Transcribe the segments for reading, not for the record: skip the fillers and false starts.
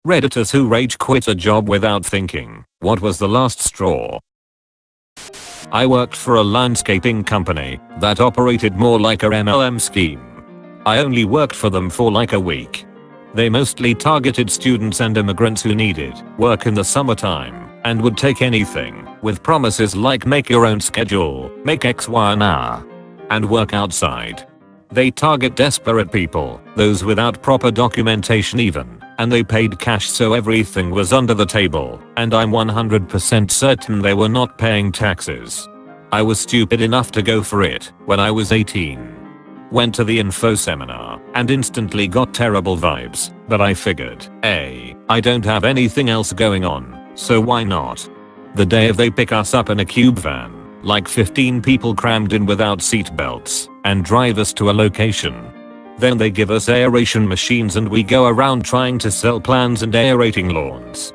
Redditors who rage quit a job without thinking, what was the last straw? I worked for a landscaping company that operated more like a MLM scheme. I only worked for them for like a week. They mostly targeted students and immigrants who needed work in the summertime and would take anything, with promises like make your own schedule, make X Y an hour, and work outside. They target desperate people, those without proper documentation even, and they paid cash so everything was under the table, and I'm 100% certain they were not paying taxes. I was stupid enough to go for it when I was 18. Went to the info seminar and instantly got terrible vibes, but I figured, I don't have anything else going on, so why not? The day they pick us up in a cube van, like 15 people crammed in without seat belts, and drive us to a location. Then they give us aeration machines and we go around trying to sell plants and aerating lawns.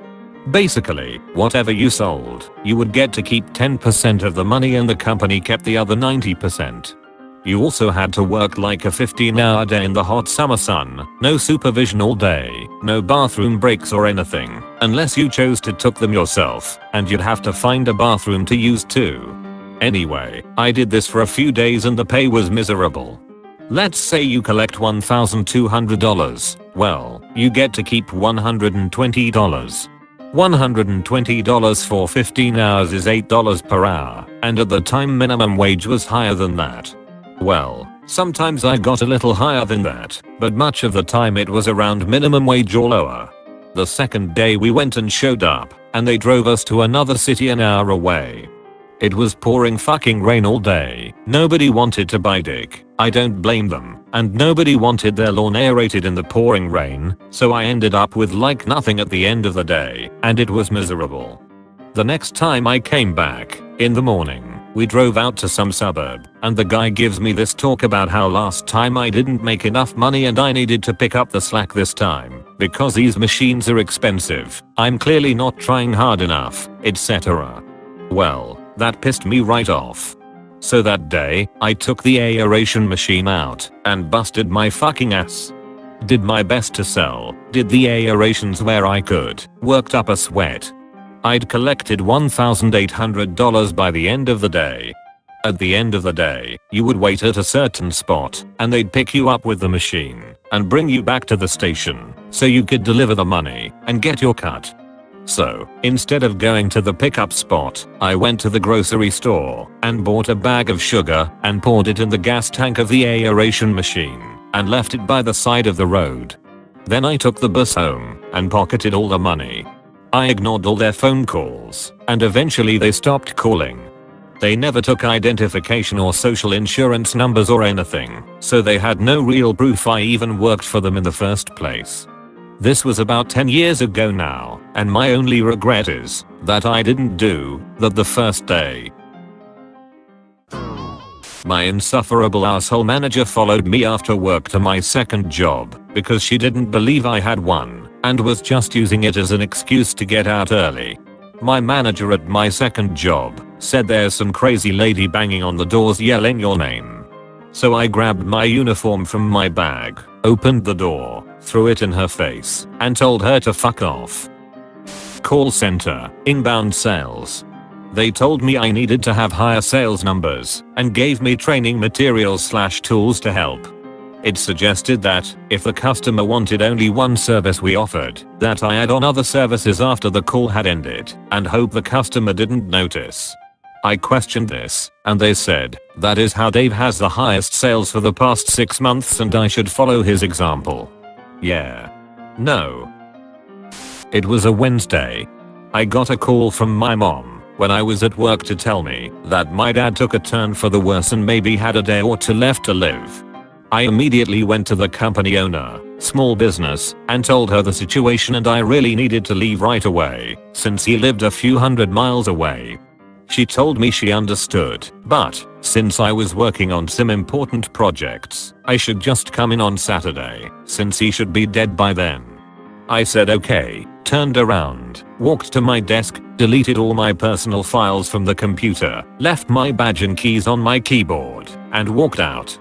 Basically, whatever you sold, you would get to keep 10% of the money and the company kept the other 90%. You also had to work like a 15-hour day in the hot summer sun, no supervision all day, no bathroom breaks or anything, unless you chose to took them yourself, and you'd have to find a bathroom to use too. Anyway, I did this for a few days and the pay was miserable. Let's say you collect $1,200, well, you get to keep $120. $120 for 15 hours is $8 per hour, and at the time minimum wage was higher than that. Well, sometimes I got a little higher than that, but much of the time it was around minimum wage or lower. The second day we went and showed up, and they drove us to another city an hour away. It was pouring fucking rain all day, nobody wanted to buy dick, I don't blame them, and nobody wanted their lawn aerated in the pouring rain, so I ended up with like nothing at the end of the day, and it was miserable. The next time I came back, in the morning, we drove out to some suburb, and the guy gives me this talk about how last time I didn't make enough money and I needed to pick up the slack this time, because these machines are expensive, I'm clearly not trying hard enough, etc. Well, that pissed me right off. So that day, I took the aeration machine out and busted my fucking ass. Did my best to sell, did the aerations where I could, worked up a sweat. I'd collected $1,800 by the end of the day. At the end of the day, you would wait at a certain spot, and they'd pick you up with the machine and bring you back to the station so you could deliver the money and get your cut. So, instead of going to the pickup spot, I went to the grocery store and bought a bag of sugar and poured it in the gas tank of the aeration machine and left it by the side of the road. Then I took the bus home and pocketed all the money. I ignored all their phone calls, and eventually they stopped calling. They never took identification or social insurance numbers or anything, so they had no real proof I even worked for them in the first place. This was about 10 years ago now, and my only regret is that I didn't do that the first day. My insufferable asshole manager followed me after work to my second job because she didn't believe I had one and was just using it as an excuse to get out early. My manager at my second job said there's some crazy lady banging on the doors yelling your name. So I grabbed my uniform from my bag, opened the door, threw it in her face, and told her to fuck off. Call center, inbound sales. They told me I needed to have higher sales numbers and gave me training materials / tools to help. It suggested that if the customer wanted only one service we offered, that I add on other services after the call had ended and hope the customer didn't notice. I questioned this, and they said, that is how Dave has the highest sales for the past 6 months and I should follow his example. Yeah. No. It was a Wednesday. I got a call from my mom when I was at work to tell me that my dad took a turn for the worse and maybe had a day or two left to live. I immediately went to the company owner, small business, and told her the situation and I really needed to leave right away since he lived a few hundred miles away. She told me she understood, but since I was working on some important projects, I should just come in on Saturday since he should be dead by then. I said okay, turned around, walked to my desk, deleted all my personal files from the computer, left my badge and keys on my keyboard, and walked out.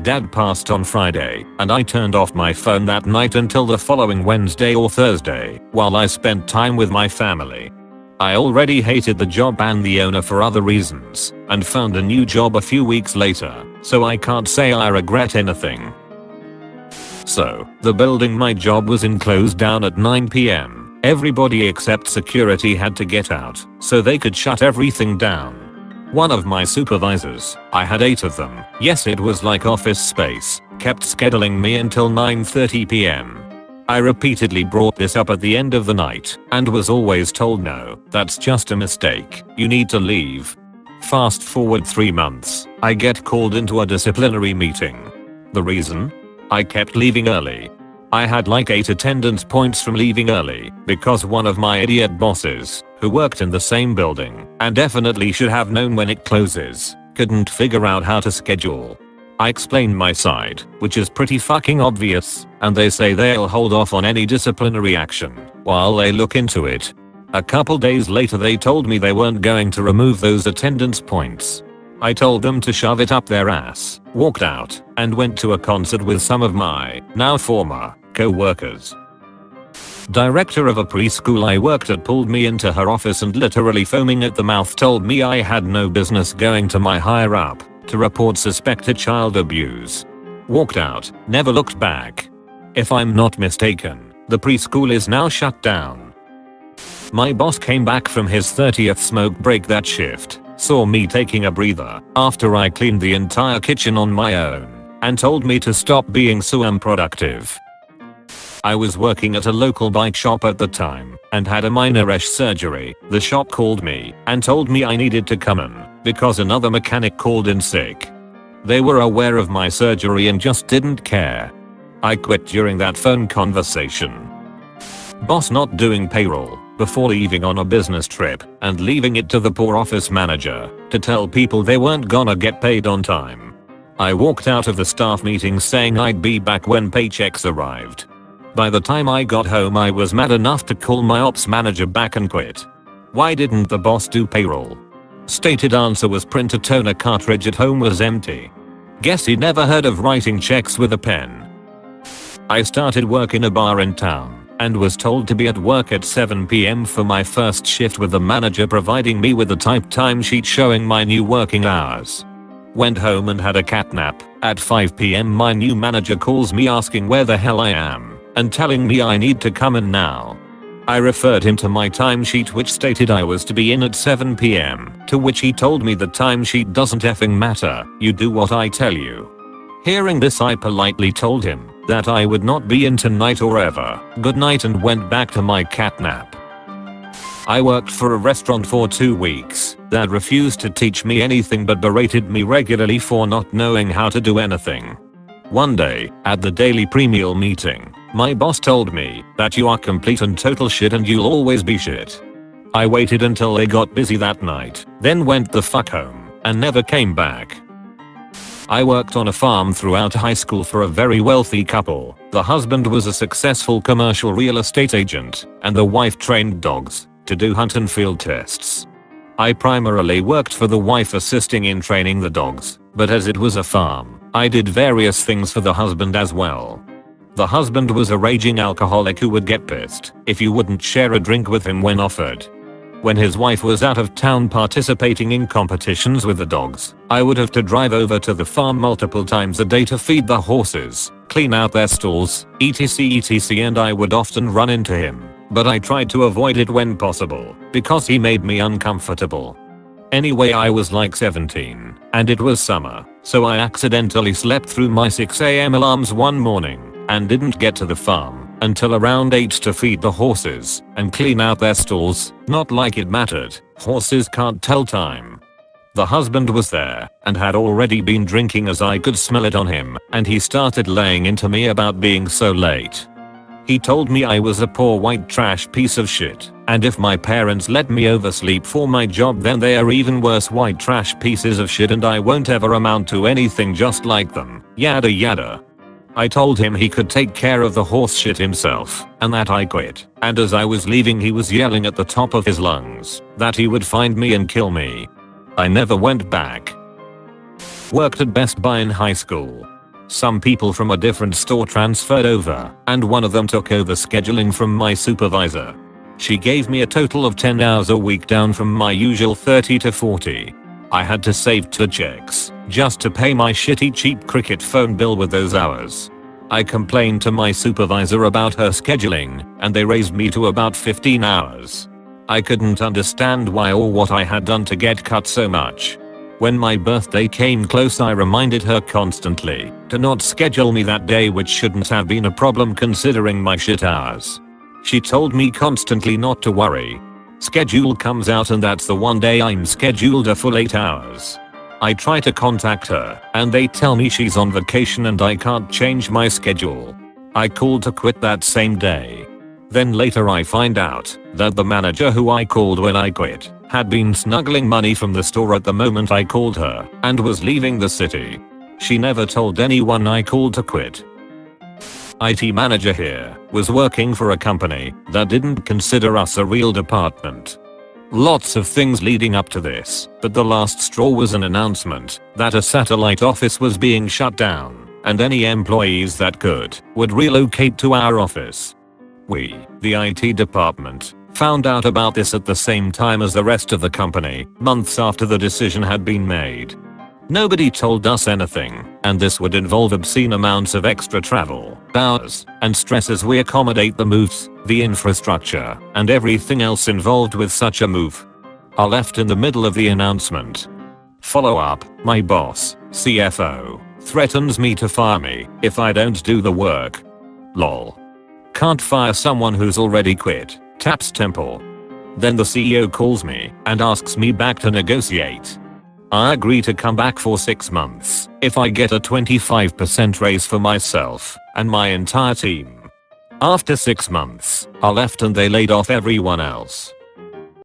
Dad passed on Friday, and I turned off my phone that night until the following Wednesday or Thursday, while I spent time with my family. I already hated the job and the owner for other reasons, and found a new job a few weeks later, so I can't say I regret anything. So, the building my job was in closed down at 9 p.m. Everybody except security had to get out, so they could shut everything down. One of my supervisors, I had 8 of them, yes it was like office space, kept scheduling me until 9:30 p.m. I repeatedly brought this up at the end of the night, and was always told no, that's just a mistake, you need to leave. Fast forward 3 months, I get called into a disciplinary meeting. The reason? I kept leaving early. I had like 8 attendance points from leaving early because one of my idiot bosses, who worked in the same building and definitely should have known when it closes, couldn't figure out how to schedule. I explained my side, which is pretty fucking obvious, and they say they'll hold off on any disciplinary action while they look into it. A couple days later they told me they weren't going to remove those attendance points. I told them to shove it up their ass, walked out, and went to a concert with some of my, now former, co-workers. Director of a preschool I worked at pulled me into her office and literally foaming at the mouth told me I had no business going to my higher up to report suspected child abuse. Walked out, never looked back. If I'm not mistaken, the preschool is now shut down. My boss came back from his 30th smoke break that shift, saw me taking a breather after I cleaned the entire kitchen on my own, and told me to stop being so unproductive. I was working at a local bike shop at the time and had a minor-ish surgery. The shop called me and told me I needed to come in because another mechanic called in sick. They were aware of my surgery and just didn't care. I quit during that phone conversation. Boss not doing payroll before leaving on a business trip and leaving it to the poor office manager to tell people they weren't gonna get paid on time. I walked out of the staff meeting saying I'd be back when paychecks arrived. By the time I got home I was mad enough to call my ops manager back and quit. Why didn't the boss do payroll? Stated answer was printer toner cartridge at home was empty. Guess he never heard of writing checks with a pen. I started work in a bar in town and was told to be at work at 7 p.m. for my first shift, with the manager providing me with a typed timesheet showing my new working hours. Went home and had a cat nap. At 5 p.m. my new manager calls me asking where the hell I am and telling me I need to come in now. I referred him to my timesheet which stated I was to be in at 7 p.m, to which he told me the timesheet doesn't effing matter, you do what I tell you. Hearing this I politely told him that I would not be in tonight or ever. Good night and went back to my cat nap. I worked for a restaurant for 2 weeks that refused to teach me anything but berated me regularly for not knowing how to do anything. One day, at the daily pre-meal meeting, my boss told me that you are complete and total shit and you'll always be shit. I waited until they got busy that night, then went the fuck home and never came back. I worked on a farm throughout high school for a very wealthy couple. The husband was a successful commercial real estate agent and the wife trained dogs to do hunt and field tests. I primarily worked for the wife assisting in training the dogs, but as it was a farm, I did various things for the husband as well. The husband was a raging alcoholic who would get pissed if you wouldn't share a drink with him when offered. When his wife was out of town participating in competitions with the dogs, I would have to drive over to the farm multiple times a day to feed the horses, clean out their stalls, etc, and I would often run into him, but I tried to avoid it when possible because he made me uncomfortable. Anyway, I was like 17 and it was summer, so I accidentally slept through my 6 a.m. alarms one morning and didn't get to the farm until around 8 to feed the horses and clean out their stalls. Not like it mattered, horses can't tell time. The husband was there and had already been drinking as I could smell it on him, and he started laying into me about being so late. He told me I was a poor white trash piece of shit, and if my parents let me oversleep for my job then they are even worse white trash pieces of shit and I won't ever amount to anything just like them, yada yada. I told him he could take care of the horse shit himself and that I quit, and as I was leaving he was yelling at the top of his lungs that he would find me and kill me. I never went back. Worked at Best Buy in high school. Some people from a different store transferred over, and one of them took over scheduling from my supervisor. She gave me a total of 10 hours a week, down from my usual 30 to 40. I had to save 2 checks just to pay my shitty cheap cricket phone bill with those hours. I complained to my supervisor about her scheduling, and they raised me to about 15 hours. I couldn't understand why or what I had done to get cut so much. When my birthday came close, I reminded her constantly to not schedule me that day, which shouldn't have been a problem considering my shit hours. She told me constantly not to worry. Schedule comes out and that's the one day I'm scheduled a full 8 hours. I try to contact her and they tell me she's on vacation and I can't change my schedule. I called to quit that same day. Then later I find out that the manager who I called when I quit had been snuggling money from the store at the moment I called her and was leaving the city. She never told anyone I called to quit. IT manager here was working for a company that didn't consider us a real department. Lots of things leading up to this, but the last straw was an announcement that a satellite office was being shut down and any employees that could would relocate to our office. We, the IT department, found out about this at the same time as the rest of the company, months after the decision had been made. Nobody told us anything, and this would involve obscene amounts of extra travel, hours, and stress as we accommodate the moves, the infrastructure, and everything else involved with such a move. I left in the middle of the announcement. Follow up, my boss, CFO, threatens me to fire me if I don't do the work. Lol. Can't fire someone who's already quit, taps temple. Then the CEO calls me and asks me back to negotiate. I agree to come back for 6 months if I get a 25% raise for myself and my entire team. After 6 months, I left and they laid off everyone else.